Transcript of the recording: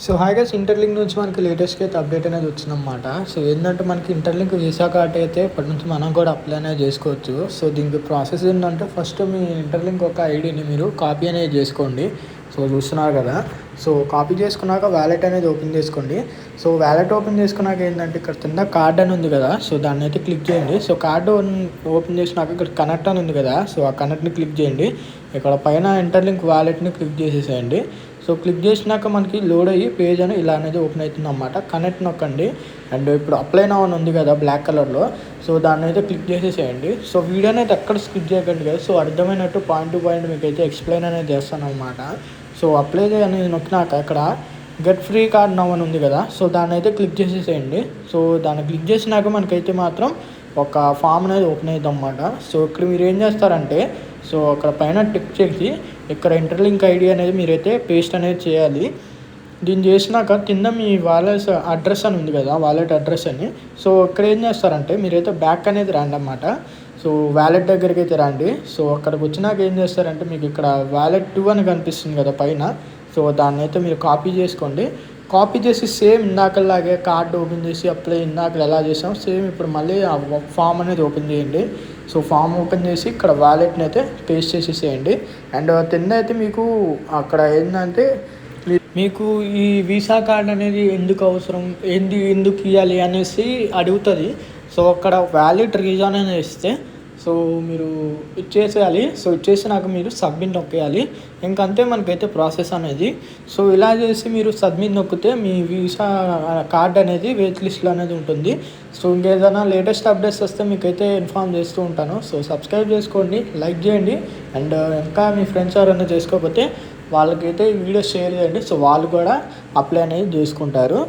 So hi guys, interlink నుంచి మనకి లేటెస్ట్గా అయితే అప్డేట్ అనేది వచ్చిందన్నమాట. సో ఏంటంటే మనకి ఇంటర్లింక్ వీసా కార్డ్ అయితే ఇప్పటి నుంచి మనం కూడా అప్లై అనేది చేసుకోవచ్చు. సో దీనికి ప్రాసెస్ ఏంటంటే ఫస్ట్ మీ ఇంటర్లింక్ ఒక ఐడిని మీరు కాపీ అనేది చేసుకోండి. సో చూస్తున్నారు కదా, సో కాపీ చేసుకున్నాక వ్యాలెట్ అనేది ఓపెన్ చేసుకోండి. సో వ్యాలెట్ ఓపెన్ చేసుకున్నాక ఏంటంటే ఇక్కడ కింద కార్డ్ అని ఉంది కదా, సో దాన్ని అయితే క్లిక్ చేయండి. సో కార్డు ఓపెన్ చేసినాక ఇక్కడ కనెక్ట్ అని ఉంది కదా, సో ఆ కనెక్ట్ని క్లిక్ చేయండి. ఇక్కడ పైన ఇంటర్లింక్ వ్యాలెట్ని క్లిక్ చేసేసేయండి. సో క్లిక్ చేసినాక మనకి లోడ్ అయ్యి పేజ్ అని ఇలా అనేది ఓపెన్ అవుతుంది అన్నమాట. కనెక్ట్ నొక్కండి. అండ్ ఇప్పుడు అప్లై నౌ అని ఉంది కదా బ్లాక్ కలర్లో, సో దాన్ని అయితే క్లిక్ చేసేసేయండి. సో వీడియోని అయితే ఎక్కడ స్కిప్ చేయకండి కదా, సో అర్థమైనట్టు పాయింట్ టు పాయింట్ మీకు అయితే ఎక్స్ప్లెయిన్ అనేది చేస్తాను అనమాట. సో అప్లై అనేది నొక్కినాక ఇక్కడ గెట్ ఫ్రీ కార్డ్ నౌ అని ఉంది కదా, సో దాన్ని అయితే క్లిక్ చేసేసేయండి. సో దాన్ని క్లిక్ చేసినాక మనకైతే మాత్రం ఒక ఫామ్ అనేది ఓపెన్ అవుతుంది అన్నమాట. సో ఇక్కడ మీరు ఏం చేస్తారంటే, సో అక్కడ పైన టిక్ చేసి ఇక్కడ ఇంటర్లింక్ ఐడి అనేది మీరైతే పేస్ట్ అనేది చేయాలి. దీన్ని చేసినాక కింద మీ వాలెట్ అడ్రస్ అని ఉంది కదా, వాలెట్ అడ్రస్ అని. సో ఇక్కడ ఏం చేస్తారంటే మీరైతే బ్యాక్ అనేది రండి అన్నమాట. సో వ్యాలెట్ దగ్గరికి అయితే రండి. సో అక్కడికి వచ్చినాక ఏం చేస్తారంటే మీకు ఇక్కడ వ్యాలెట్ 2 అని కనిపిస్తుంది కదా పైన, సో దాన్ని అయితే మీరు కాపీ చేసుకోండి. కాపీ చేసి సేమ్ ఇందాకలాగే కార్డు ఓపెన్ చేసి అప్లై ఇందాక ఎలా చేసాం సేమ్ ఇప్పుడు మళ్ళీ ఆ ఫామ్ అనేది ఓపెన్ చేయండి. సో ఫామ్ ఓపెన్ చేసి ఇక్కడ వ్యాలెట్ని అయితే పేస్ట్ చేసేసేయండి. అండ్ కింద అయితే మీకు అక్కడ ఏంటంటే మీకు ఈ వీసా కార్డ్ అనేది ఎందుకు అవసరం, ఎందుకు ఇవ్వాలి అనేసి అడుగుతుంది. సో అక్కడ వ్యాలిడ్ రీజన్ అనేది ఇస్తే సో మీరు ఇచ్చేసేయాలి. సో ఇచ్చేసినాక మీరు సబ్మిట్ నొక్కేయాలి. ఇంకంతే మనకైతే ప్రాసెస్ అనేది. సో ఇలా చేసి మీరు సబ్మిట్ నొక్కితే మీ వీసా కార్డ్ అనేది వెయిట్ లిస్ట్లో అనేది ఉంటుంది. సో ఇంకేదైనా లేటెస్ట్ అప్డేట్స్ వస్తే మీకైతే ఇన్ఫార్మ్ చేస్తూ ఉంటాను. సో సబ్స్క్రైబ్ చేసుకోండి, లైక్ చేయండి. అండ్ ఇంకా మీ ఫ్రెండ్స్ ఎవరైనా చేసుకోకపోతే వాళ్ళకైతే ఈ వీడియో షేర్ చేయండి. సో వాళ్ళు కూడా అప్లై అనేది చేసుకుంటారు.